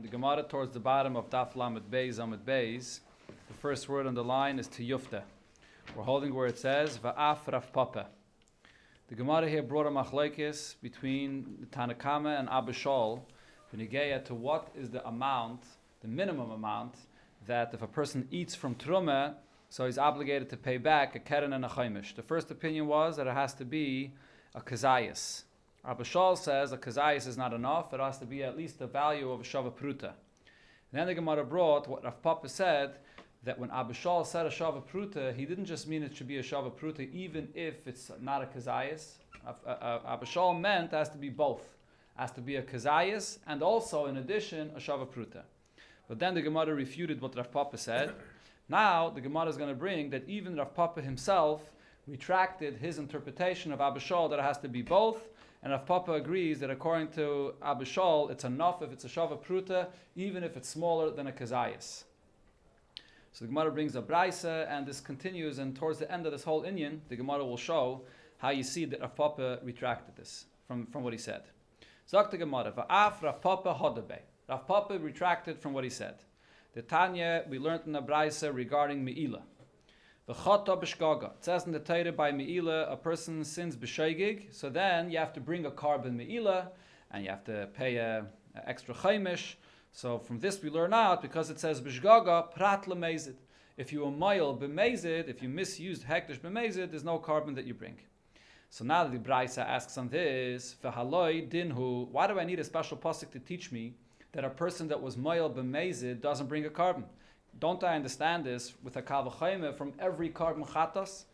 And the Gemara towards the bottom of Daf Lamed Beis Amud Beis, the first word on the line is Tiyufta. We're holding where it says Va'af Rav Papa. The Gemara here brought a machlokes between the Tanakama and Abba Shaul, v'nigeya to what is the amount, the minimum amount, that if a person eats from Truma, so he's obligated to pay back a keren and a chaimish. The first opinion was that it has to be a kazayas. Abba Shaul says a kazayas is not enough, it has to be at least the value of a shava pruta. And then the Gemara brought what Rav Papa said, that when Abba Shaul said a shava pruta, he didn't just mean it should be a shava pruta even if it's not a kazayas. Abba Shaul meant it has to be both. It has to be a kazayas and also in addition a shava pruta. But then the Gemara refuted what Rav Papa said. Now the Gemara is going to bring that even Rav Papa himself retracted his interpretation of Abba Shaul that it has to be both, and Rav Papa agrees that according to Abba Shaul it's enough if it's a shava pruta even if it's smaller than a kazayas. So the Gemara brings a braisa, and this continues, and towards the end of this whole inyan, the Gemara will show how you see that Rav Papa retracted this from what he said. Zok the Gemara, Va'af Rav Papa hodabe. Rav Papa retracted from what he said. The Tanya, we learned in the braisa regarding Me'ila. V'chata b'shgaga. It says in the Torah by Me'ila, a person sins b'sheigig, so then you have to bring a carbon Me'ila, and you have to pay a extra chaimish. So from this we learn out, because it says b'shgaga, prat lemezid. If you amayil b'mezid, if you misused hektish b'mezid, there's no carbon that you bring. So now the Braisa asks on this, v'haloi dinhu, why do I need a special pasuk to teach me that a person that was mayil b'mezid doesn't bring a carbon? Don't I understand this with a kal v'chaymer from every carbon chatas?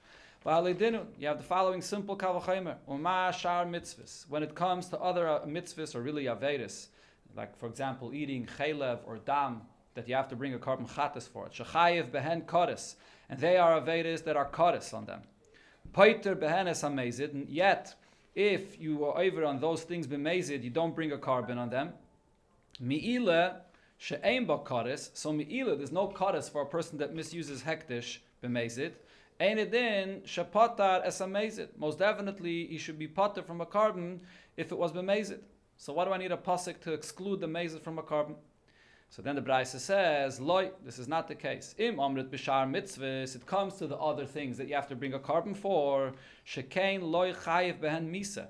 V'haloi dinhu, you have the following simple kal v'chaymer, uma shar mitzvahs. When it comes to other mitzvahs or really averis, like for example eating chaylev or dam, that you have to bring a carbon chatas for it. Shechayev behen kodes, and they are averis that are kodes on them. Poiter behenes hamezid, and yet if you are over on those things b'mezid, you don't bring a carbon on them. Mi'ila she'ein ba kodes, so mi'ila, there's no kodes for a person that misuses hektish b'mezid. Ein edin shepatar es hamezid, most definitely he should be pater from a carbon if it was b'mezid. So why do I need a pasuk to exclude the mezid from a carbon? So then the Braisa says, Loi, this is not the case. Im amrit b'shar mitzvahs, it comes to the other things that you have to bring a carbon for. Shekain loy chayiv behen misa.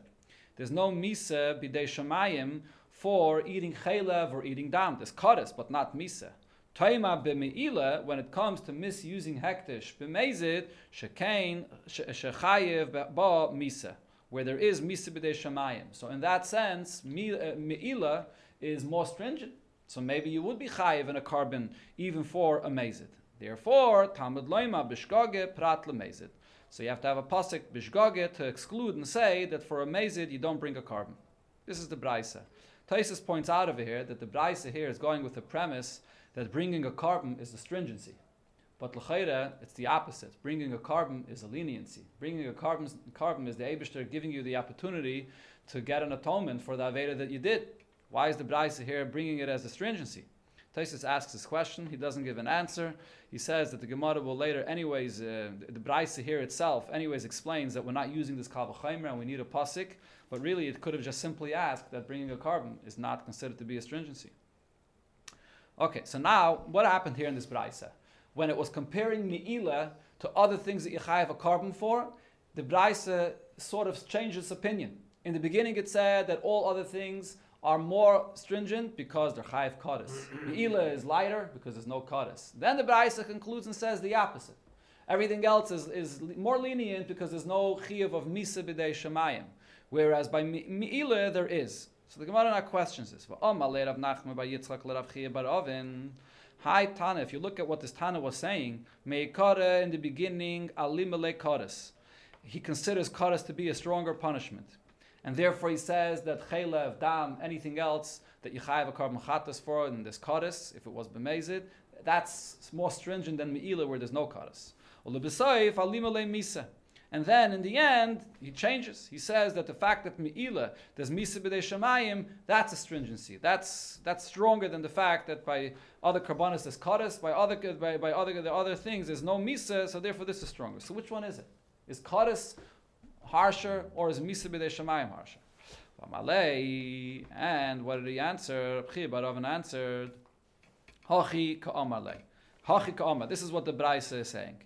There's no misa b'dei shamayim for eating chaylev or eating dam. There's kodes, but not misa. Toima b'me'ila, when it comes to misusing hektish b'mezid, shekain shechayiv ba misa, where there is misa b'dei shamayim. So in that sense, me'ila is more stringent. So maybe you would be chayiv in a carbon even for a mezid. Therefore, Talmud loima b'shgage prat lemezid. So you have to have a pasuk b'shgage to exclude and say that for a mezid you don't bring a carbon. This is the Braisa. Taisus points out over here that the Braisa here is going with the premise that bringing a carbon is the stringency. But l'chayra, it's the opposite. Bringing a carbon is a leniency. Bringing a carbon is the Eibishter giving you the opportunity to get an atonement for the Aveda that you did. Why is the Braisa here bringing it as a stringency? Taisus asks this question. He doesn't give an answer. He says that the Gemara will later, anyways, the Braisa here itself, anyways, explains that we're not using this kal v'chaymer and we need a pasuk. But really, it could have just simply asked that bringing a carbon is not considered to be a stringency. Okay, so now what happened here in this Braisa? When it was comparing Me'ila to other things that you have a carbon for, the Braisa sort of changed its opinion. In the beginning, it said that all other things are more stringent because they're chayiv kodes. Me'ila is lighter because there's no kodes. Then the Braisa concludes and says the opposite. Everything else is more lenient because there's no chiyuv of misa b'dei shamayim. Whereas by Me'ila there is. So the Gemara now questions this. Hi Tana, if you look at what this Tana was saying, Me'ikara in the beginning, alimele kodes. He considers kodes to be a stronger punishment. And therefore he says that chaylev, dam, anything else that you have a carbon chatas for in this kodes, if it was b'mezid, that's more stringent than Me'ila where there's no kodes. And then in the end, he changes. He says that the fact that Me'ila, there's misa b'dei shamayim, that's a stringency. That's stronger than the fact that by other karbanos there's kodes, by other things there's no misa, so therefore this is stronger. So which one is it? Is kodes harsher or is misa b'dei shamayim harsher? And what did he answer? Rav Chia bar Oven answered, Hachi ka'amar lei. Hachi ka'amar. This is what the Braisa is saying.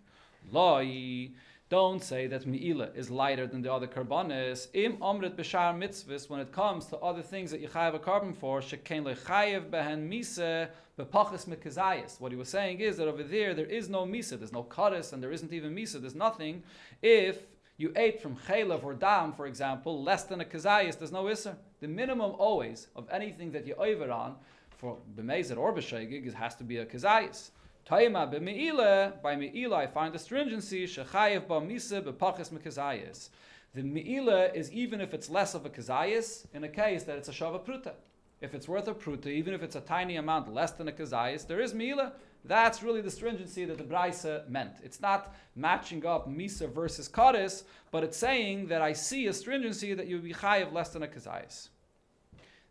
Loi, don't say that Me'ila is lighter than the other karbanis. Im omrit b'shar mitzvahs, when it comes to other things that you chayav a carbon for, shekein lechayev behen misa b'pachas mekazayis. What he was saying is that over there is no misa, there's no kares, and there isn't even misa, there's nothing. If you ate from chaylev or dam, for example, less than a kazayis, there's no isser. The minimum always of anything that you over on, for b'mezid or b'shaygig, it has to be a kazayis. Taima b'me'ila, by me'ila I find a stringency, shechayev ba misa b'pachas mekazayis. The me'ila is even if it's less of a kazayis, in a case that it's a shava pruta. If it's worth a pruta, even if it's a tiny amount less than a kazayis, there is me'ila. That's really the stringency that the Braisa meant. It's not matching up misa versus kares, but it's saying that I see a stringency that you would be chayev less than a kazayis.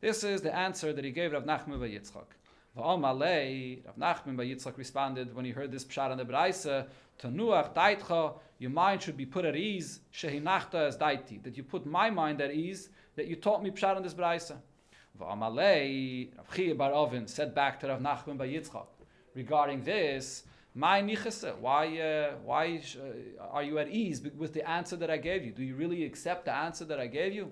This is the answer that he gave Rav Nachman bar Yitzchak. Rav Nachman bar Yitzchak responded when he heard this pshat on the Braisa, Tanuach daitcha, your mind should be put at ease, shehinachta as daiti, that you put my mind at ease, that you taught me pshat on this Braisa. Rav Chia bar Oven said back to Rav Nachman bar Yitzchak regarding this, my nichase, why are you at ease with the answer that I gave you? Do you really accept the answer that I gave you?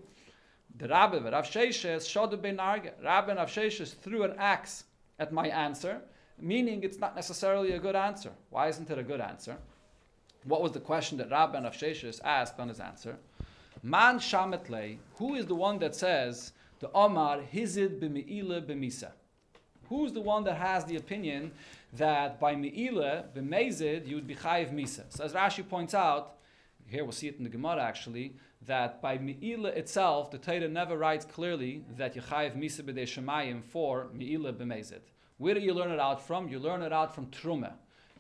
The Rabbi Rav Sheshes shodu benarge. Rabbi and Rav Sheshes threw an axe at my answer, meaning it's not necessarily a good answer. Why isn't it a good answer? What was the question that Rabbi and Rav Sheshes asked on his answer? Man shamet lei, who is the one that says the Omar hizid b'me'ila b'misa? Who's the one that has the opinion that by me'ila b'mezid you would be chayiv misa? So as Rashi points out, here we'll see it in the Gemara actually, that by me'ila itself, the Torah never writes clearly that you chayiv misa b'dei shemayim for me'ila b'mezid. Where do you learn it out from? You learn it out from Truma.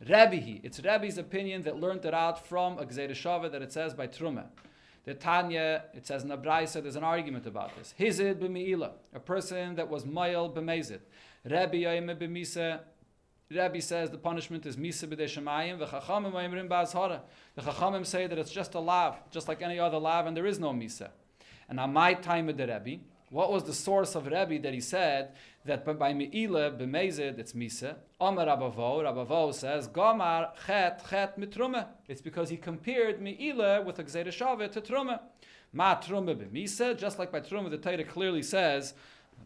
Rebbehi, it's Rebbe's opinion that learned it out from a Gzeir Shava that it says by Truma. The Tanya, it says in the Braisa, there's an argument about this. Hizid b'me'ila, a person that was mayel b'mezid. Rebbe yoyme b'misa, Rebbe says the punishment is misa b'dei shemayim, v'chachamim oimrim ba'azhara. The chachamim say that it's just a lav, just like any other lav, and there is no misa. And on my time of the Rebbe, what was the source of Rebbe that he said that by me'ila b'mezid it's misa? Omer Rabavo says Gomar chet mitruma. It's because he compared me'ila with a gzeir shava to truma. Ma truma b'misa, just like by truma the Torah clearly says.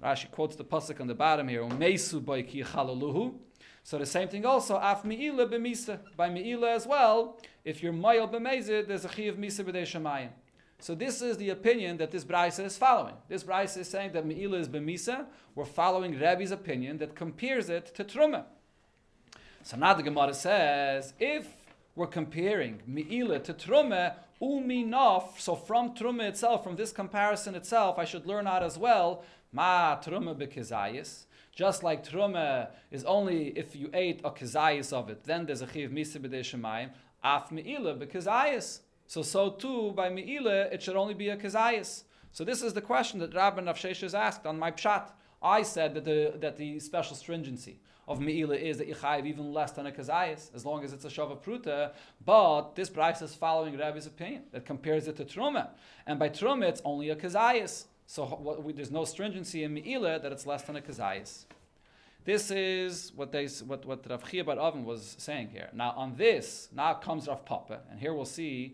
Rashi quotes the pasuk on the bottom here. Umeisu boiki chalaluhu. So the same thing also af me'ila b'misa. By me'ila as well, if you're mayel b'mezid, there's a chiv misa b'dei shemayim. So this is the opinion that this Braisa is following. This Braisa is saying that Me'ila is B'misa. We're following Rebbe's opinion that compares it to Truma. So now the Gemara says, if we're comparing Me'ila to Truma, Uminof, so from Truma itself, from this comparison itself, I should learn out as well, Ma Truma B'Kezayis. Just like Truma is only if you ate a Kezayis of it, then there's a Chiv Misa B'dei Shemayim, Af Me'ila B'Kezayis. So too, by Me'ila, it should only be a Kezayis. So this is the question that Rabbi Rav Sheshes asked on my pshat. I said that the special stringency of Me'ila is that you chayiv even less than a Kezayis, as long as it's a Shava Pruta. But this Braisa is following Rabbi's opinion, that compares it to Truma. And by Truma, it's only a Kezayis. So there's no stringency in Me'ila that it's less than a Kezayis. This is what Rav Chia bar Oven was saying here. Now on this, now comes Rav Papa, and here we'll see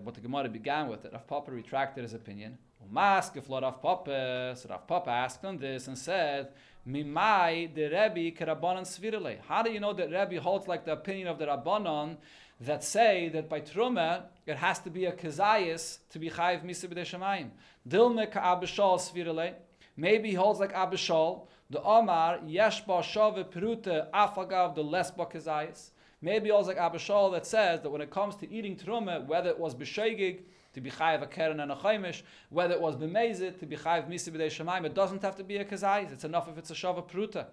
what the Gemara began with. Rav Papa retracted his opinion. Rav Papa, so Rav Papa asked on this and said, Mimai de Rebbe kerabanan svirele. How do you know that Rebbe holds like the opinion of the Rabbanon that say that by Truma it has to be a Kezayis to be chayiv misa b'dei shemayim? Dilme ka Abishal svirele. Maybe he holds like Abishal. The Omar yesh ba shave perute afagav the less ba Kezayis. Maybe also like Abishal that says that when it comes to eating Truma, whether it was b'sheigig, to be chayiv a keren and a chaimish, whether it was b'mezid, to be chayiv misa b'dei shemayim, it doesn't have to be a kezayis. It's enough if it's a shava pruta.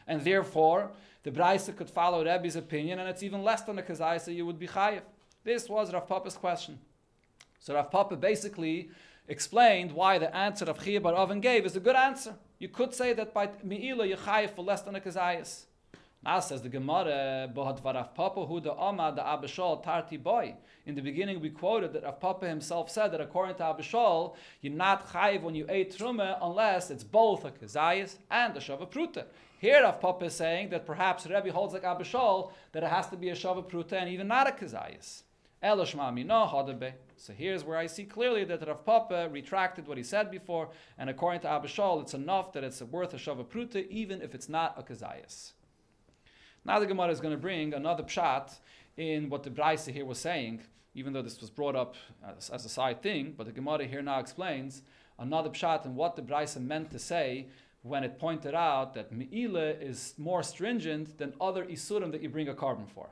And therefore, the Braisa could follow Rebbe's opinion, and it's even less than a kezayis that you would be chayiv. This was Rav Papa's question. So Rav Papa basically explained why the answer Rav Chia bar Oven gave is a good answer. You could say that by Me'ila you chayiv for less than a kezayis. Now says the Gemara, Bohat Varav Papa Hu da Ama da Abishol Tarti Boy. In the beginning we quoted that Rav Papa himself said that according to Abishol, you're not chayiv when you ate truma unless it's both a kezayis and a shava pruta. Here Rav Papa is saying that perhaps Rebbe holds like Abishol that it has to be a shava pruta and even not a kezayis. Elashma mino hadabe. So here's where I see clearly that Rav Papa retracted what he said before, and according to Abishol, it's enough that it's worth a shava pruta even if it's not a kezayis. Now the Gemara is going to bring another pshat in what the Braisa here was saying, even though this was brought up as a side thing, but the Gemara here now explains another pshat in what the Braisa meant to say when it pointed out that Me'ila is more stringent than other Isurim that you bring a carbon for.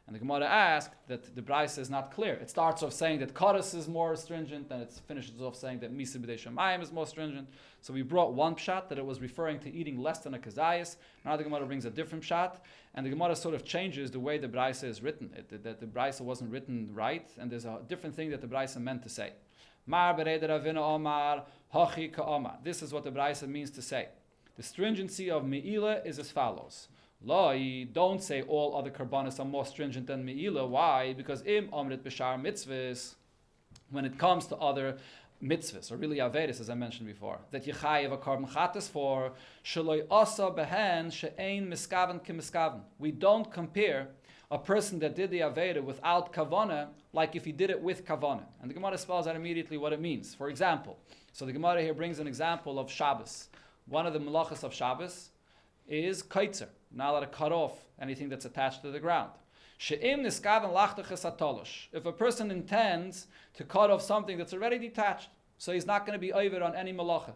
And the Gemara asked that the Braisa is not clear. It starts off saying that Karas is more stringent, and it finishes off saying that Misa B'dei Shamayim is more stringent. So we brought one pshat that it was referring to eating less than a kazayas. Now the Gemara brings a different pshat, and the Gemara sort of changes the way the Braisa is written. That the Braisa wasn't written right, and there's a different thing that the Braisa meant to say. Mar Bereder Avina Omar Hachi Ka'omar. This is what the Braisa means to say. The stringency of Me'ila is as follows. Loi, don't say all other karbanis are more stringent than Me'ila. Why? Because im omrit b'shar mitzvahs, when it comes to other mitzvahs, or really averis, as I mentioned before, that yichayev a carbon chatas for, shaloi asa behen she'ein miskaven kimiskaven. We don't compare a person that did the avera without kavana like if he did it with kavana. And the Gemara spells out immediately what it means. For example, so the Gemara here brings an example of Shabbos. One of the melachas of Shabbos is kaitzer, not allowed to cut off anything that's attached to the ground. She'im niskaven lachtaches atolosh. If a person intends to cut off something that's already detached, so he's not going to be over on any malacha.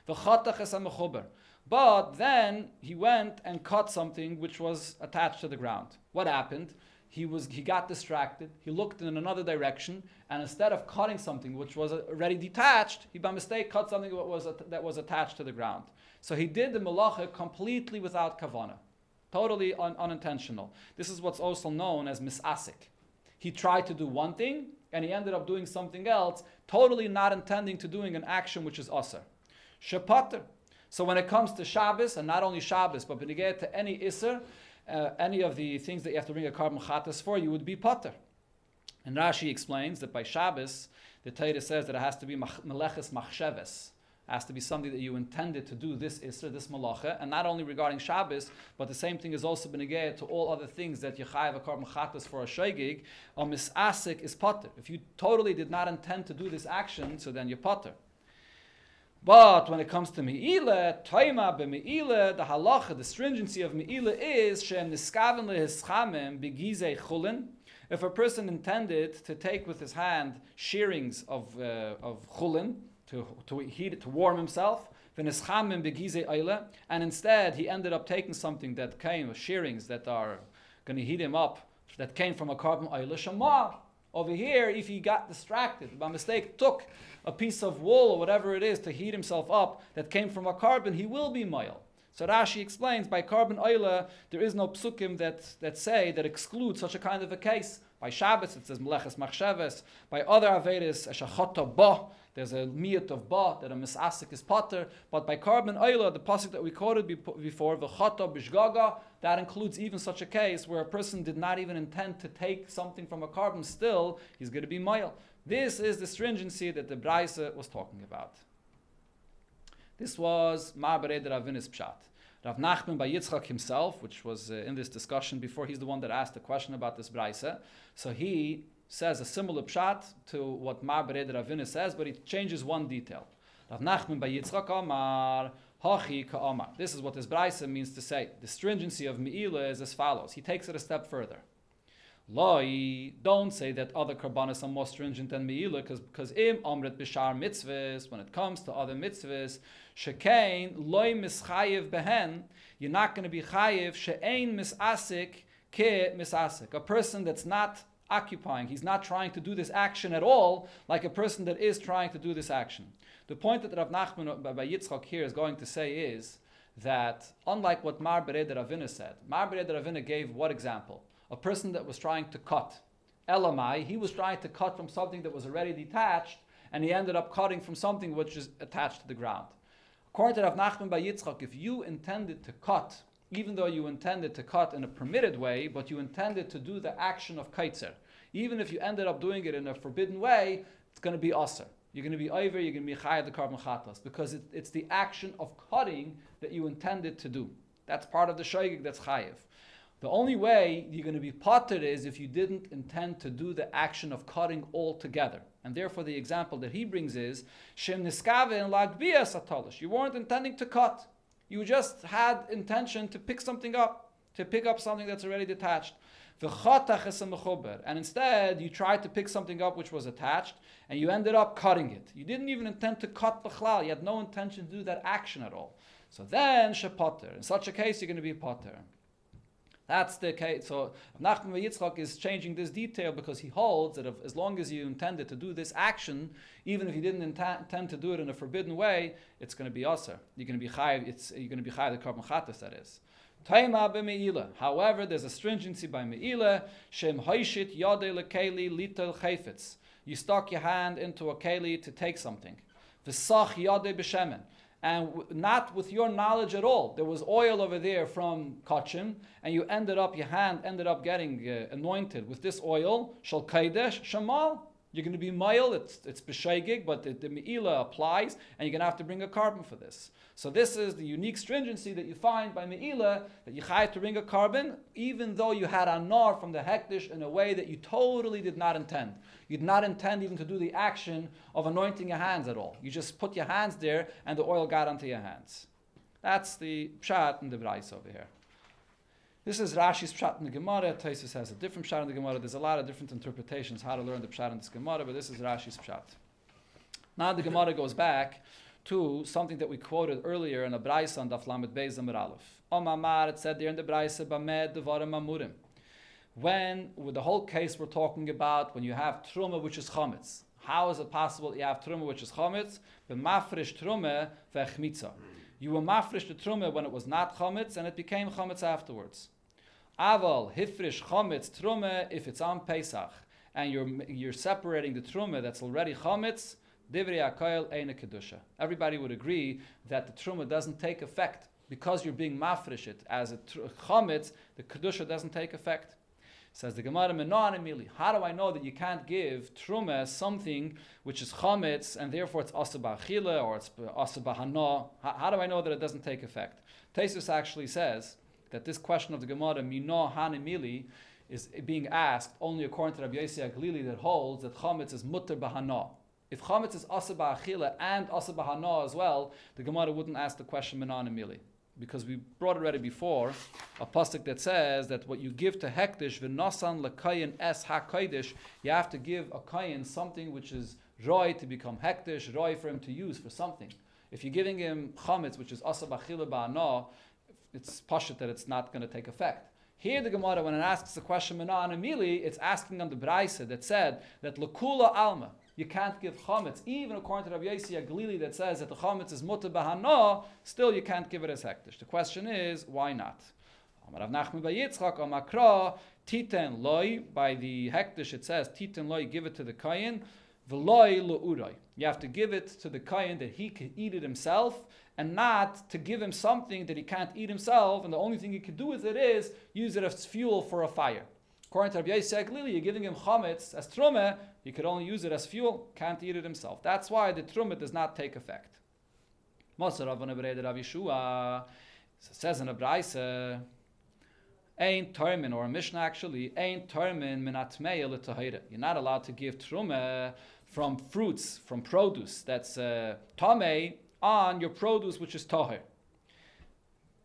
V'chataches amechuber. But then he went and cut something which was attached to the ground. What happened? He got distracted. He looked in another direction, and instead of cutting something which was already detached, he by mistake cut something that was attached to the ground. So he did the malacha completely without kavana, totally unintentional. This is what's also known as misasik. He tried to do one thing, and he ended up doing something else, totally not intending to doing an action which is asar. Shepater. So when it comes to Shabbos, and not only Shabbos, but when you get to any Isser, any of the things that you have to bring a carbon chatas for, you would be pater. And Rashi explains that by Shabbos, the Torah says that it has to be meleches machsheves. It has to be something that you intended to do this Isser, this malacha, and not only regarding Shabbos, but the same thing has also been negayed to all other things that you chayav a carbon chatas for a shoygig. A misasik is pater. If you totally did not intend to do this action, so then you're pater. But when it comes to Me'ila, Toima b'Me'ila, the halacha, the stringency of Me'ila is Shem niskaven lehischamim b'gizei chulin. If a person intended to take with his hand shearings of chulin to heat it, to warm himself, v'nischamim b'gizei eile, and instead he ended up taking something that came with shearings that are going to heat him up, that came from a carbon eile shamar. Over here, if he got distracted, by mistake took a piece of wool or whatever it is to heat himself up that came from a carbon, he will be moil. So Rashi explains, by carbon oila, there is no psukim that exclude such a kind of a case. By Shabbos, it says meleches machsheves. By other averis, eshachota ba, there's a miyat of ba, that a misasik is potter. But by carbon oila, the pasuk that we quoted before, v'chata b'shgaga, that includes even such a case where a person did not even intend to take something from a carbon, still, he's going to be moil. This is the stringency that the Braisa was talking about. This was Ma'abarei de Ravinis Pshat. Rav Nachman by Yitzchak himself, which was in this discussion before, he's the one that asked the question about this Braisa. So he says a similar Pshat to what Ma'abarei de Ravinis says, but he changes one detail. Rav Nachman by Yitzchak Amar, Hachi Ka'amar. This is what this Braisa means to say. The stringency of Me'ila is as follows. He takes it a step further. Loi, don't say that other karbanis are more stringent than Me'ila, because im omret b'shar mitzvahs, when it comes to other mitzvahs, shekein loi mischayev behen, you're not going to be chayev she'ein misasik ke misasik. A person that's not occupying, he's not trying to do this action at all, like a person that is trying to do this action. The point that Rav Nachman by Yitzchak here is going to say is that, unlike what Mar Berei de Ravina said, Mar Berei de Ravina gave what example? A person that was trying to cut. Elamai, he was trying to cut from something that was already detached, and he ended up cutting from something which is attached to the ground. According to Rav Nachman by Yitzchak, if you intended to cut even though you intended to cut in a permitted way, but you intended to do the action of kaitzer. Even if you ended up doing it in a forbidden way, it's going to be aser. You're going to be over, you're going to be chayav the carbon chatas, because it's the action of cutting that you intended to do. That's part of the shoygig that's chayav. The only way you're going to be potter is if you didn't intend to do the action of cutting altogether. And therefore the example that he brings is, Shem niskave and lagbia satolish. You weren't intending to cut. You just had intention to pick something up, to pick up something that's already detached. And instead, you tried to pick something up which was attached, and you ended up cutting it. You didn't even intend to cut b'chlal. You had no intention to do that action at all. So then, shepotter. In such a case, you're going to be potter. That's the case. So Nachman Yitzchak is changing this detail because he holds that as long as you intended to do this action, even if you didn't intend to do it in a forbidden way, it's going to be aser. You're going to be chayav. You're going to be chayav the carbon chatas, that is. However, there's a stringency by me'ila. Shem haishit yadei lekeli litel chayfetz. You stuck your hand into a keli to take something. V'sach yadei b'shemen. And not with your knowledge at all. There was oil over there from kachim, and your hand ended up getting anointed with this oil. Shal kaidesh shamal. You're going to be mile. It's b'shaygig, but the me'ila applies, and you're going to have to bring a carbon for this. So this is the unique stringency that you find by me'ila, that you have to bring a carbon, even though you had anar from the hektish in a way that you totally did not intend. You did not intend even to do the action of anointing your hands at all. You just put your hands there, and the oil got onto your hands. That's the pshat in the Brais over here. This is Rashi's pshat in the Gemara. Taisus has a different pshat in the Gemara. There's a lot of different interpretations how to learn the pshat in this Gemara, but this is Rashi's pshat. Now the Gemara goes back to something that we quoted earlier in a Braisa on Daf Lamed Beis Amud Aleph. Omamar, it said there in the Braisa, Bamed Devarim Amurim. When, with the whole case we're talking about, when you have truma which is chametz. How is it possible that you have truma which is chametz? B'mafresh truma v'echmitza. You were mafresh the truma when it was not chametz, and it became chametz afterwards. Aval hifresh chametz truma if it's on Pesach, and you're separating the truma that's already chametz. Divrei HaKoil Eina Kedusha. Everybody would agree that the truma doesn't take effect because you're being mafresh it as a chametz. The Kedusha doesn't take effect. Says the Gemara, how do I know that you can't give truma something which is chametz and therefore it's asa b'achila or it's asa b'hana? How do I know that it doesn't take effect? Taisus actually says that this question of the Gemara, mino hanimili, is being asked only according to Rabbi Yossi HaGlili that holds that chametz is mutter b'hana. If chametz is asa b'achila and asa b'hana as well, the Gemara wouldn't ask the question mino hanimili. Because we brought already before a pasuk that says that what you give to hektish v'nosan lekayin es hakodesh, you have to give a kayin something which is roy to become hektish, roy for him to use for something. If you're giving him chametz, which is asa b'achila ba'ana, it's pashut that it's not going to take effect. Here the Gemara, when it asks the question Mana and Amili, it's asking on the Braisa that said that Lakula Alma, you can't give chametz, even according to Rabbi Yossi HaGlili that says that the chametz is mutter b'hana, still you can't give it as hektish. The question is, why not? Rav Nachman bar Yitzchak Amakra Titen loy, by the hektish it says Titen loy, give it to the kayin, v'loy lu'uray. You have to give it to the kayin that he can eat it himself, and not to give him something that he can't eat himself, and the only thing he can do with it is use it as fuel for a fire. According to Rabbi Yossi HaGlili, you're giving him chametz as truma, he could only use it as fuel, can't eat it himself. That's why the truma does not take effect. Mosar Rav Nebrei Rav Yeshua says in a Braisa, Ein termin, or a Mishnah actually, Ein termin min atmeya l'tahira. You're not allowed to give truma from fruits, from produce that's tamei on your produce which is tahir.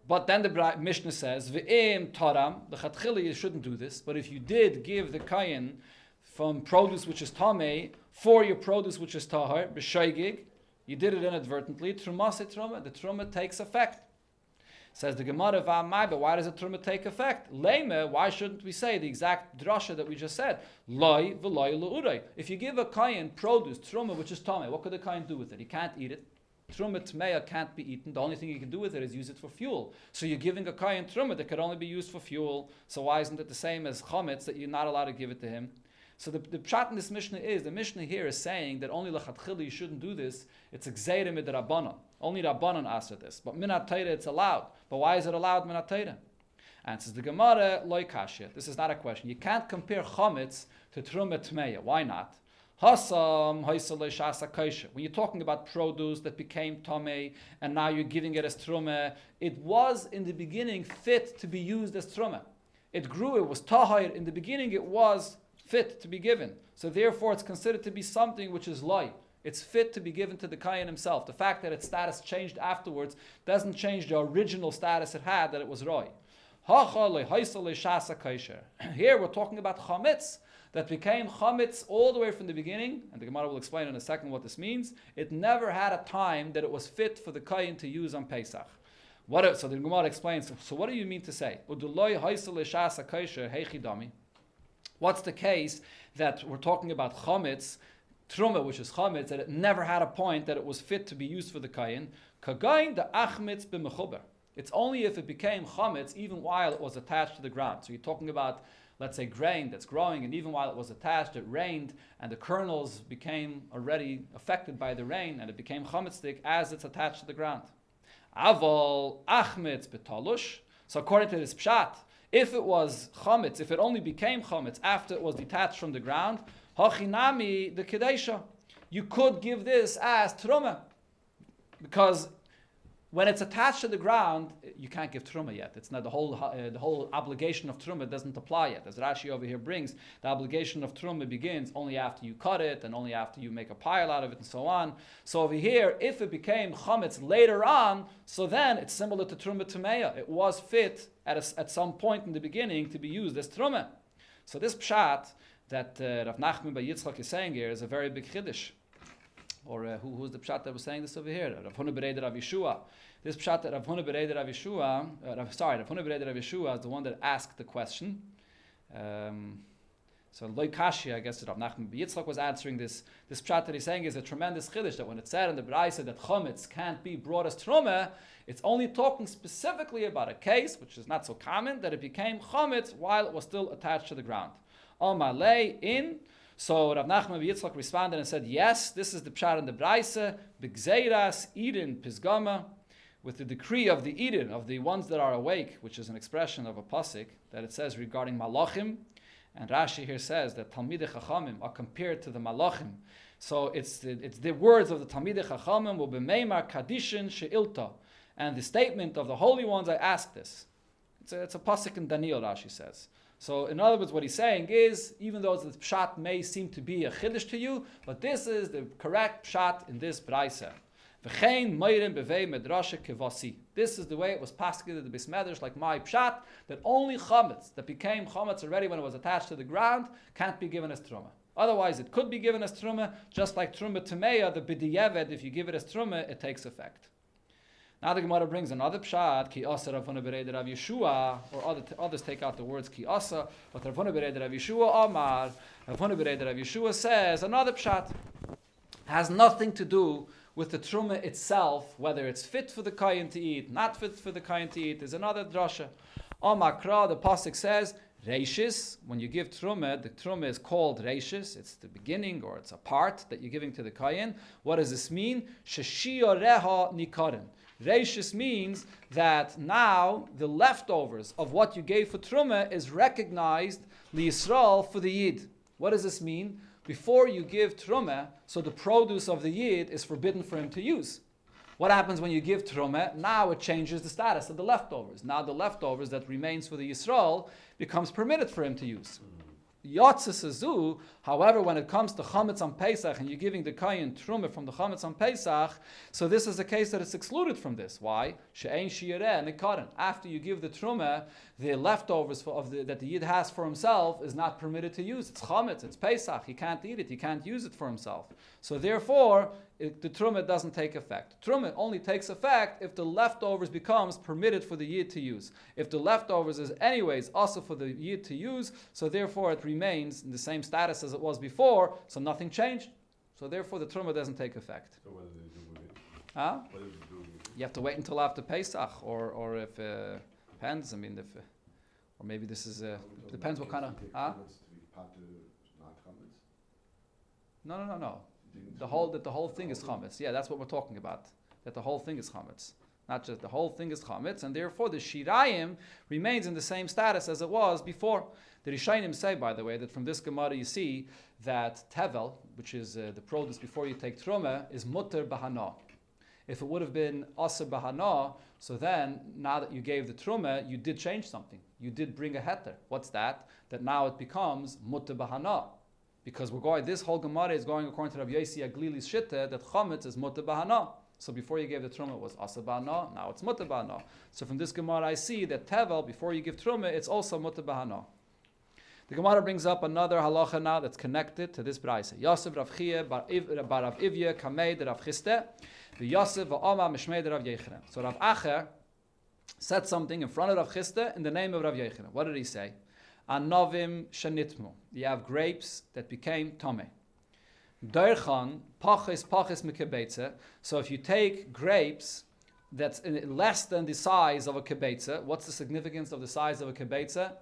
But then the Mishnah says, V'im taram, the chatchili, you shouldn't do this, but if you did give the kayin from produce which is tamei for your produce which is tahar, b'shaygig, you did it inadvertently, truma se truma, the truma takes effect. Says the Gemara, V'amai, but why does the truma take effect? Leime, why shouldn't we say the exact drasha that we just said? Loi v'loi lu'uray. If you give a kayin produce, truma, which is tamei, what could the kayin do with it? He can't eat it. Truma tmeya can't be eaten. The only thing you can do with it is use it for fuel. So you're giving a kayin truma that could only be used for fuel. So why isn't it the same as chametz that you're not allowed to give it to him? So the pshat in this Mishnah is, the Mishnah here is saying that only lechatchila you shouldn't do this. It's a gzeira midrabanan. Only Rabbanan asked this. But minat Torah it's allowed. But why is it allowed minat Torah? And says the Gemara, loy kashya. This is not a question. You can't compare chametz to truma tmeya. Why not? Hasam haisale shasa kaisha. When you're talking about produce that became tomei and now you're giving it as truma, it was in the beginning fit to be used as truma. It grew, it was tahir. In the beginning it was fit to be given. So therefore it's considered to be something which is loy. It's fit to be given to the Kayan himself. The fact that its status changed afterwards doesn't change the original status it had, that it was roy. Here we're talking about chametz that became chametz all the way from the beginning, and the Gemara will explain in a second what this means. It never had a time that it was fit for the Kayan to use on Pesach. So the Gemara explains, so what do you mean to say? What's the case that we're talking about chametz, truma, which is chametz, that it never had a point that it was fit to be used for the kayin? Kagayin the achmetz b'mechuber. It's only if it became chametz even while it was attached to the ground. So you're talking about, let's say, grain that's growing, and even while it was attached, it rained, and the kernels became already affected by the rain, and it became chametzdik as it's attached to the ground. Aval achmetz b'talush. So according to this pshat, if it was chametz, if it only became chametz after it was detached from the ground, hachinami the kedesha, you could give this as truma, because when it's attached to the ground, you can't give truma yet. It's not the whole obligation of truma doesn't apply yet. As Rashi over here brings, the obligation of truma begins only after you cut it and only after you make a pile out of it and so on. So over here, if it became chametz later on, so then it's similar to truma tumeya. It was fit at some point in the beginning to be used as truma. So this pshat that Rav Nachman Bar Yitzchak is saying here is a very big chiddush. Or who's the pshat that was saying this over here? Rav Huna Bereder Rav Yeshua. This pshat that Rav Huna Bereder Rav Yeshua, Rav Huna Bereder Rav Yeshua is the one that asked the question. So Loi Kashi, I guess Rav Nachman Bar Yitzchak was answering this. This pshat that he's saying is a tremendous chiddush, that when it said in the Braisa that chametz can't be brought as truma, it's only talking specifically about a case, which is not so common, that it became chametz while it was still attached to the ground. Amalei in. So Rav Nachman Bar Yitzchak responded and said, yes, this is the pshat in the Braisa, b'gzeiras idin pisgama, with the decree of the idin, of the ones that are awake, which is an expression of a pasuk that it says regarding malachim. And Rashi here says that Talmidei Chachamim are compared to the malachim. So it's the words of the Talmidei Chachamim will be meimar kadishin she'ilta, and the statement of the holy ones, I ask this. It's a pasuk in Daniel, Rashi says. So in other words, what he's saying is, even though the pshat may seem to be a chiddush to you, but this is the correct pshat in this braisa. V'chein meirim bevei medrasha kevasi. This is the way it was passed in the Beis Medrash, like my pshat, that only chametz, that became chametz already when it was attached to the ground, can't be given as truma. Otherwise, it could be given as truma, just like truma temeya, the b'diyeved, if you give it as truma, it takes effect. Now the Gemara brings another pshat, ki asa Rav Huna Bereder Rav Yeshua, or others take out the words ki asa, but Rav Huna Bereder Rav Yeshua Amar, Rav Huna Bereder Rav Yeshua says, another pshat has nothing to do with the truma itself, whether it's fit for the kayin to eat, not fit for the kayin to eat. There's another drasha. Amar Kra, the pasuk says, reishis, when you give truma, the truma is called reishis, it's the beginning, or it's a part that you're giving to the kayin. What does this mean? Sheshioreha nikarin. Reishis means that now the leftovers of what you gave for Truma is recognized li Yisrael for the Yid. What does this mean? Before you give Truma, so the produce of the Yid is forbidden for him to use. What happens when you give Truma? Now it changes the status of the leftovers. Now the leftovers that remains for the Yisrael becomes permitted for him to use. Yotzes azu, however, when it comes to chametz on Pesach and you're giving the kayin truma from the chametz on Pesach, so this is a case that it's excluded from this. Why? She'ein shiyareh nikarin. After you give the truma, the leftovers that the yid has for himself is not permitted to use. It's chametz, it's Pesach. He can't eat it. He can't use it for himself. So therefore, the truma doesn't take effect. Truma only takes effect if the leftovers becomes permitted for the yid to use. If the leftovers is anyways also for the yid to use, so therefore it remains in the same status as it was before, so nothing changed. So therefore the truma doesn't take effect. So what do they do with it? Huh? What do they do with it? You have to wait until after Pesach, or if depends. I mean, or maybe this is depends what kind of. Huh? No. The whole thing is chametz. Yeah, that's what we're talking about. That the whole thing is chametz. Not just the whole thing is chametz, and therefore the shirayim remains in the same status as it was before. The Rishonim say, by the way, that from this Gemara you see that tevel, which is the produce before you take truma, is mutter bahana. If it would have been aser bahana, so then now that you gave the truma, you did change something. You did bring a heter. What's that? That now it becomes mutter bahana. Because this whole Gemara is going according to Rav Yossi Aglili's shitta that chametz is mutter bahana. So before you gave the truma it was aser bahana, now it's mutter bahana. So from this Gemara I see that tevel, before you give truma, it's also mutter bahana. The Gemara brings up another halacha now that's connected to this brayse. Yosef Rav Chia bar Rav Ivya Kamei Rav Chiste, the Yosef va'Oma Mishmei Rav Yechina. So Rav Acher said something in front of Rav Chiste in the name of Rav Yechina. What did he say? Anovim shenitmu. You have grapes that became tame. Derchan pachis mikebetze. So if you take grapes that's less than the size of a kebetze, what's the significance of the size of a kebetze?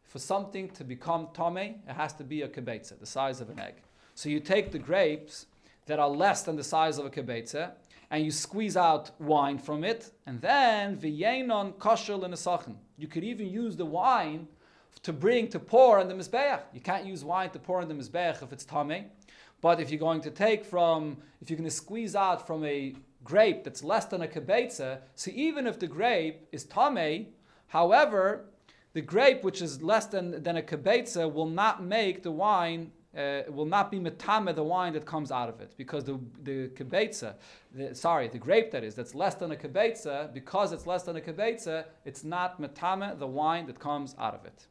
For something to become tame, it has to be a kebetze, the size of an egg. So you take the grapes that are less than the size of a kebetze, and you squeeze out wine from it, and then v'yenon kosher l'nesachin. You could even use the wine to pour on the mizbeach. You can't use wine to pour on the mizbeach if it's tame. But if you're going to squeeze out from a grape that's less than a kebetze, so even if the grape is tame, however, the grape which is less than a kebetze will not make the wine, will not be metame the wine that comes out of it, because the kebetze, the grape that's less than a kebetze, because it's less than a kebetze, it's not metame the wine that comes out of it.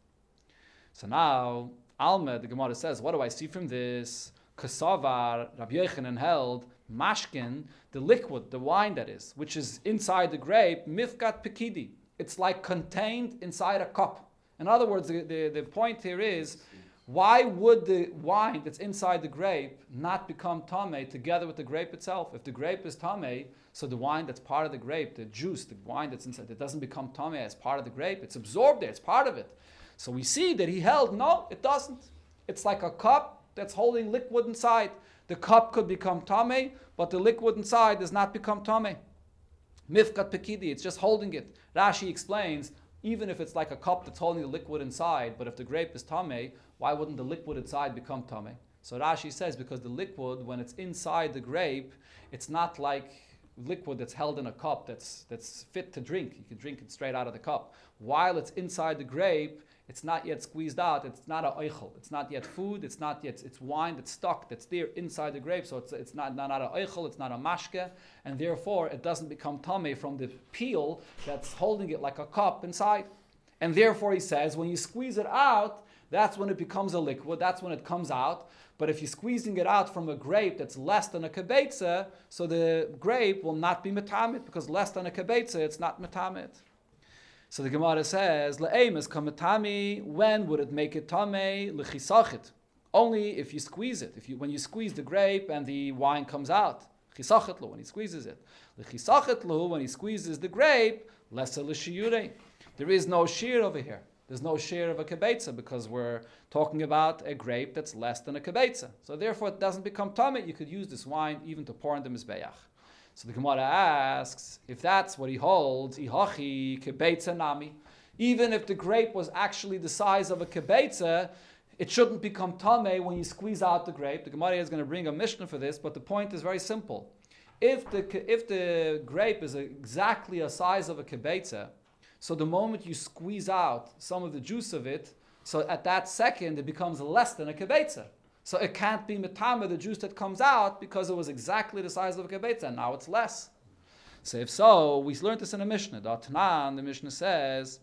So now, Alma, the Gemara says, what do I see from this? Kasavar, Rabbi Yochanan held, mashkin, the liquid, the wine that is, which is inside the grape, mifkat pekidi. It's like contained inside a cup. In other words, the point here is, why would the wine that's inside the grape not become tame together with the grape itself? If the grape is tame, so the wine that's part of the grape, the juice, the wine that's inside, it doesn't become tame as part of the grape. It's absorbed there. It's part of it. So we see that he held, no, it doesn't. It's like a cup that's holding liquid inside. The cup could become tame, but the liquid inside does not become tame. Mifkat pekidi, it's just holding it. Rashi explains, even if it's like a cup that's holding the liquid inside, but if the grape is tame, why wouldn't the liquid inside become tame? So Rashi says, because the liquid, when it's inside the grape, it's not like liquid that's held in a cup that's fit to drink. You can drink it straight out of the cup. While it's inside the grape, it's not yet squeezed out. It's not a oichel. It's not yet food. It's wine that's stuck, that's there inside the grape. So it's not a oichel. It's not a mashke, and therefore it doesn't become tame from the peel that's holding it like a cup inside. And therefore he says, when you squeeze it out, that's when it becomes a liquid. That's when it comes out. But if you're squeezing it out from a grape that's less than a kebetze, so the grape will not be metamit, because less than a kebetze, it's not metamit. So the Gemara says, "Le'emes kametami." When would it make it tamei? Lechisachit. Only if you squeeze it. When you squeeze the grape and the wine comes out. Chisachit lo, when he squeezes it. Lechisachit lo, when he squeezes the grape. Lesa l'shiyurei. There is no shear over here. There's no shear of a kebetza, because we're talking about a grape that's less than a kebetza. So therefore, it doesn't become tamei. You could use this wine even to pour in the mizbeach. So the Gemara asks, if that's what he holds, ihachi kebetza nami, even if the grape was actually the size of a kebetza, it shouldn't become tamei when you squeeze out the grape. The Gemara is going to bring a mishnah for this, but the point is very simple. If the grape is exactly a size of a kebetza, so the moment you squeeze out some of the juice of it, so at that second it becomes less than a kebetza. So it can't be metame, the juice that comes out, because it was exactly the size of a kebetza, and now it's less. So if so, we learned this in a Mishnah. The Mishnah says,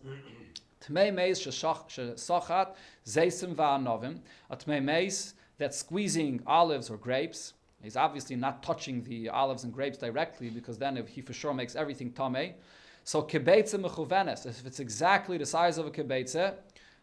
Tmei meis shesachat zeisim va'anovim. A tmei meis that's squeezing olives or grapes. He's obviously not touching the olives and grapes directly, because then he for sure makes everything tamei. So kebetza mechuvenes, if it's exactly the size of a kebetza,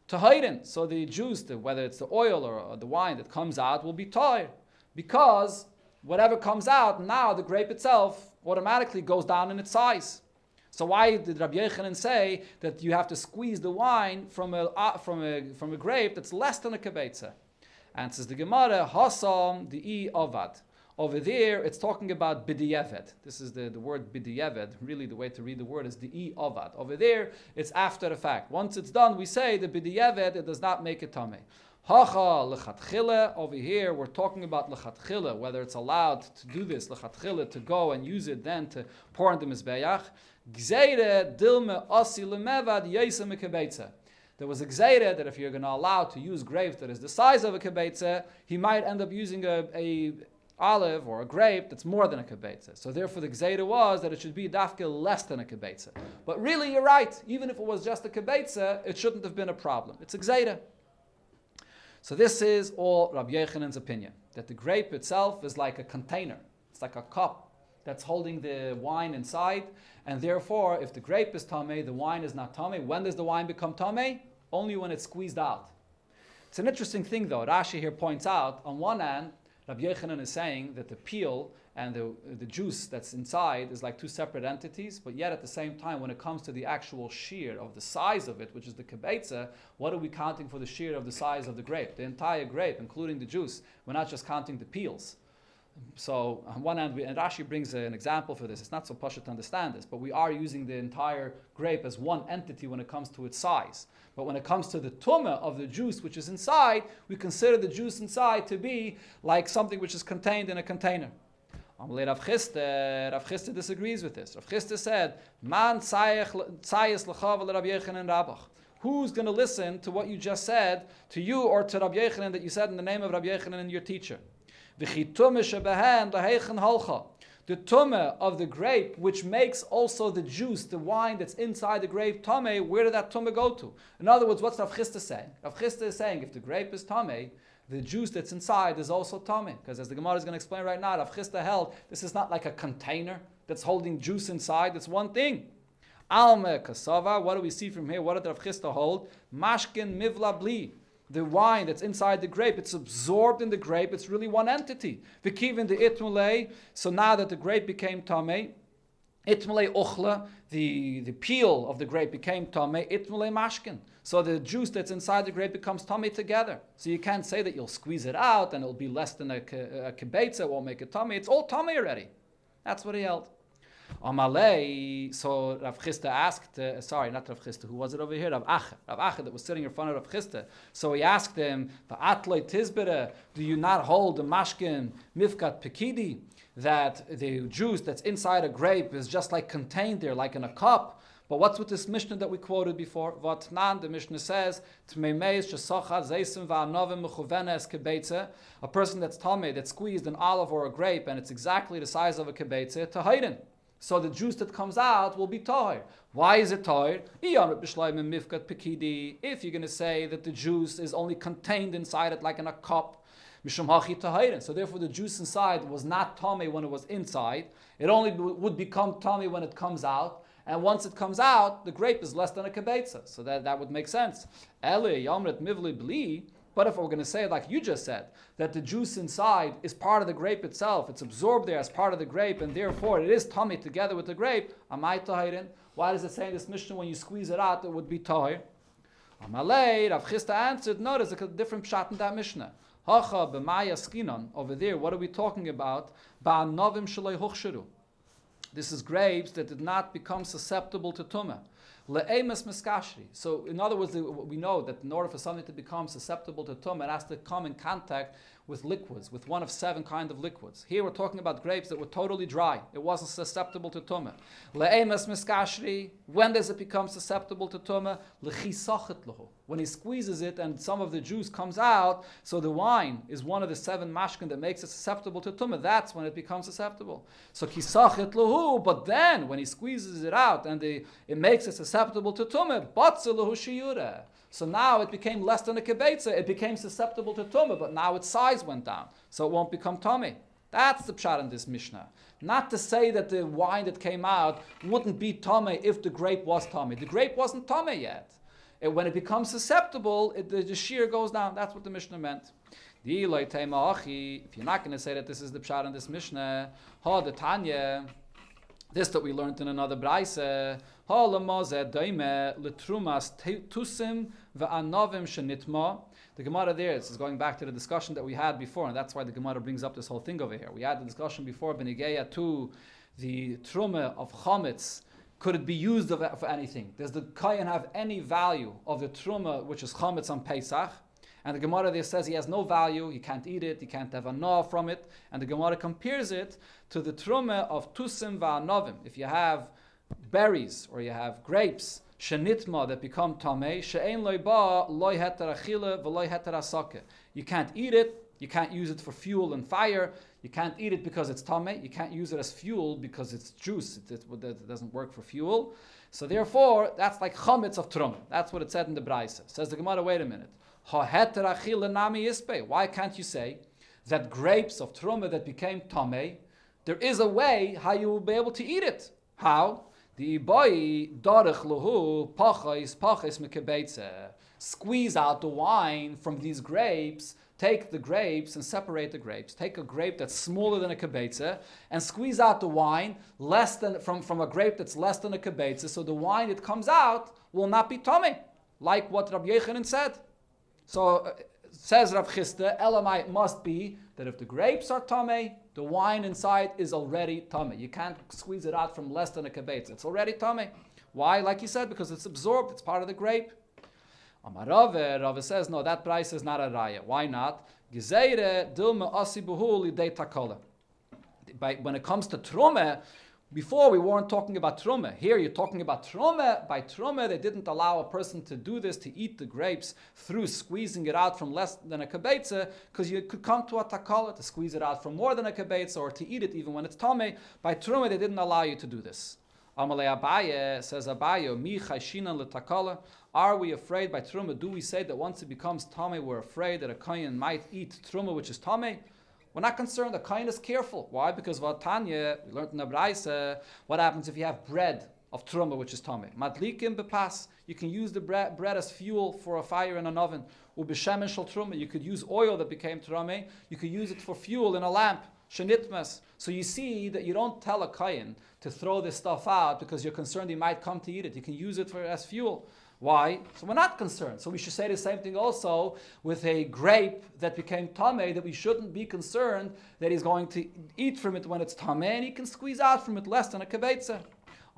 Tahirin, so the juice, whether it's the oil or the wine that comes out, will be tahir, because whatever comes out now, the grape itself automatically goes down in its size. So why did Rabbi Yochanan say that you have to squeeze the wine from a grape that's less than a kebetza? Answers the Gemara, Hasam di'i avad. Over there, it's talking about bidiyeved. This is the word bidiyeved. Really, the way to read the word is di'i avad. Over there, it's after the fact. Once it's done, we say the bidiyeved, it does not make it tamei. Hacha lechatchila. Over here, we're talking about lechatchila, whether it's allowed to do this lechatchila, to go and use it then to pour in the mizbeach. Gzeire dilme asi lemevad yesa mekebetza. There was a gzeire that if you're going to allow to use grapes that is the size of a kebetza, he might end up using a olive or a grape that's more than a kibetza. So therefore the gzeira was that it should be dafka less than a kibetza. But really you're right, even if it was just a kibetza, it shouldn't have been a problem. It's a gzeira. So this is all Rabbi Yochanan's opinion, that the grape itself is like a container. It's like a cup that's holding the wine inside, and therefore if the grape is tamei, the wine is not tamei. When does the wine become tamei? Only when it's squeezed out. It's an interesting thing though. Rashi here points out, on one hand, Rabbi Yochanan is saying that the peel and the juice that's inside is like two separate entities, but yet at the same time, when it comes to the actual shear of the size of it, which is the kibetza, what are we counting for the shear of the size of the grape? The entire grape, including the juice. We're not just counting the peels. So on one hand, and Rashi brings an example for this. It's not so pashut to understand this, but we are using the entire grape as one entity when it comes to its size. But when it comes to the tumah of the juice which is inside, we consider the juice inside to be like something which is contained in a container. Rav Chisda disagrees with this. Rav Chisda said, "Man tzayis l'chav Rabbi Yochanan Rabach." Who's going to listen to what you just said, to you or to Rabbi Yochanan that you said in the name of Rabbi Yochanan and your teacher? The tumah of the grape, which makes also the juice, the wine that's inside the grape tamei, where did that tumah go to? In other words, what's Rav Chisda saying? Rav Chisda is saying if the grape is tamei, the juice that's inside is also tamei. Because as the Gemara is going to explain right now, Rav Chisda held this is not like a container that's holding juice inside. It's one thing. Alme kasava. What do we see from here? What did Rav Chisda hold? Mashkin mivla bli. The wine that's inside the grape, it's absorbed in the grape, it's really one entity. V'kivin the itmulei, so now that the grape became tamei, itmulei ochla, the peel of the grape became tamei, itmulei mashkin. So the juice that's inside the grape becomes tamei together. So you can't say that you'll squeeze it out and it'll be less than a kibetza, it won't make it tamei. It's all tamei already. That's what he held. Amalei, so Rav Chisda asked, sorry, not Rav Chisda, who was it over here? Rav Acha that was sitting in front of Rav Chisda. So he asked him, Va'atloi tizbere, do you not hold the mashkin mifkat pekidi, that the juice that's inside a grape is just like contained there, like in a cup? But what's with this Mishnah that we quoted before? Vatnan, the Mishnah says, a person that's tamei, that's squeezed an olive or a grape, and it's exactly the size of a kibetza, tahayrin. So the juice that comes out will be tahir. Why is it tahir? If you're going to say that the juice is only contained inside it like in a cup, so therefore the juice inside was not tamei when it was inside. It only would become tamei when it comes out. And once it comes out, the grape is less than a kibetza. So that would make sense. But if we're going to say, like you just said, that the juice inside is part of the grape itself, it's absorbed there as part of the grape, and therefore it is tamei together with the grape, amai tahirin? Why does it say in this Mishnah when you squeeze it out, it would be tahir? Amalei, Rav Chisda answered, no, there's a different pshat in that Mishnah. Hacha b'maya skinon, over there, what are we talking about? Ba'anovim shalei huchsharu. This is grapes that did not become susceptible to tumah. Le'emes miskashri. So, in other words, we know that in order for something to become susceptible to tumah, it has to come in contact with liquids, with one of 7 kinds of liquids. Here we're talking about grapes that were totally dry. It wasn't susceptible to tumah. Le'emes miskashri. When does it become susceptible to tumah? L'chisachet lahu. When he squeezes it and some of the juice comes out, so the wine is one of the 7 mashkin that makes it susceptible to tumah. That's when it becomes susceptible. So kisachet lahu. But then when he squeezes it out and it makes it susceptible to tumah, batze lahu shiyureh. So now it became less than a kibetza. It became susceptible to tumah, but now its size went down, so it won't become tamei. That's the pshat in this Mishnah. Not to say that the wine that came out wouldn't be tamei if the grape was tamei. The grape wasn't tamei yet. When it becomes susceptible, the shear goes down. That's what the Mishnah meant. If you're not going to say that this is the pshat in this Mishnah, the Tanya, This that we learned in another Braise. The Gemara there, this is going back to the discussion that we had before, and that's why the Gemara brings up this whole thing over here. We had the discussion before, Benigeya to the Truma of Chametz. Could it be used for anything? Does the Kayan have any value of the Truma, which is Chametz on Pesach? And the Gemara there says he has no value, he can't eat it, he can't have a na from it. And the Gemara compares it to the Truma of Tusim va'anovim. If you have berries or you have grapes, shenitma, that become tamei, she'ein loy ba, loy heter achila, v'loy heter asake. You can't eat it, you can't use it for fuel and fire, you can't eat it because it's tamei, you can't use it as fuel because it's juice, it doesn't work for fuel. So therefore, that's like chametz of Truma. That's what it said in the Braise. Says the Gemara, wait a minute. Why can't you say that grapes of Truma that became tamei, there is a way how you will be able to eat it? How? Squeeze out the wine from these grapes, take the grapes and separate the grapes. Take a grape that's smaller than a kibetza and squeeze out the wine less than from a grape that's less than a kibetza, so the wine that comes out will not be tamei, like what Rabbi Yechanan said. So says Rav Chisda, Elamai must be that if the grapes are tamei, the wine inside is already tamei. You can't squeeze it out from less than a kibetz. It's already tamei. Why? Like you said, because it's absorbed. It's part of the grape. Amar Rava says, no, that price is not a raya. Why not? Gezeire dilma asi buhu lidei takola. When it comes to truma, before we weren't talking about truma. Here you're talking about truma. By truma, they didn't allow a person to do this, to eat the grapes through squeezing it out from less than a kibetza, because you could come to a takala to squeeze it out from more than a kibetza, or to eat it even when it's tamei. By truma, they didn't allow you to do this. Amalei Abaye says, Abaye, mi chayshinan letakala. Are we afraid by truma? Do we say that once it becomes tamei, we're afraid that a kohen might eat truma, which is tamei? We're not concerned. The kohen is careful. Why? Because Vatanya, we learned in the Braise, what happens if you have bread of truma, which is tamei? Madlikim bepas. You can use the bread as fuel for a fire in an oven. Ubishemen shel truma. You could use oil that became tamei. You could use it for fuel in a lamp. Shenitmas. So you see that you don't tell a kohen to throw this stuff out because you're concerned he might come to eat it. You can use it as fuel. Why? So we're not concerned. So we should say the same thing also with a grape that became tamei, that we shouldn't be concerned that he's going to eat from it when it's tamei, and he can squeeze out from it less than a kibetza.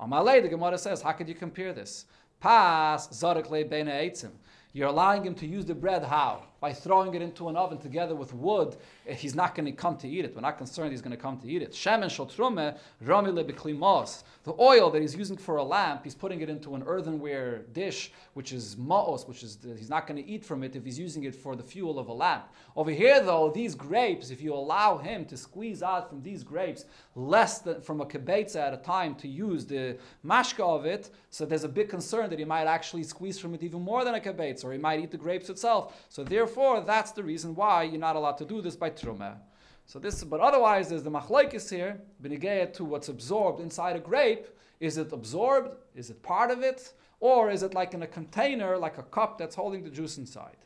Amalei, the Gemara says, how could you compare this? Pas zarek le bene eitzim. You're allowing him to use the bread how? By throwing it into an oven together with wood. He's not going to come to eat it. We're not concerned he's going to come to eat it. Shemen shel trume rami lebeklimos. The oil that he's using for a lamp, he's putting it into an earthenware dish, which is maos, he's not going to eat from it if he's using it for the fuel of a lamp. Over here, though, these grapes, if you allow him to squeeze out from these grapes less than from a kibetza at a time to use the mashka of it, so there's a big concern that he might actually squeeze from it even more than a kibetza, or he might eat the grapes itself. So therefore, that's the reason why you're not allowed to do this by truma. So this, but otherwise, there's the machlokes here, b'negeya to what's absorbed inside a grape. Is it absorbed? Is it part of it? Or is it like in a container, like a cup that's holding the juice inside?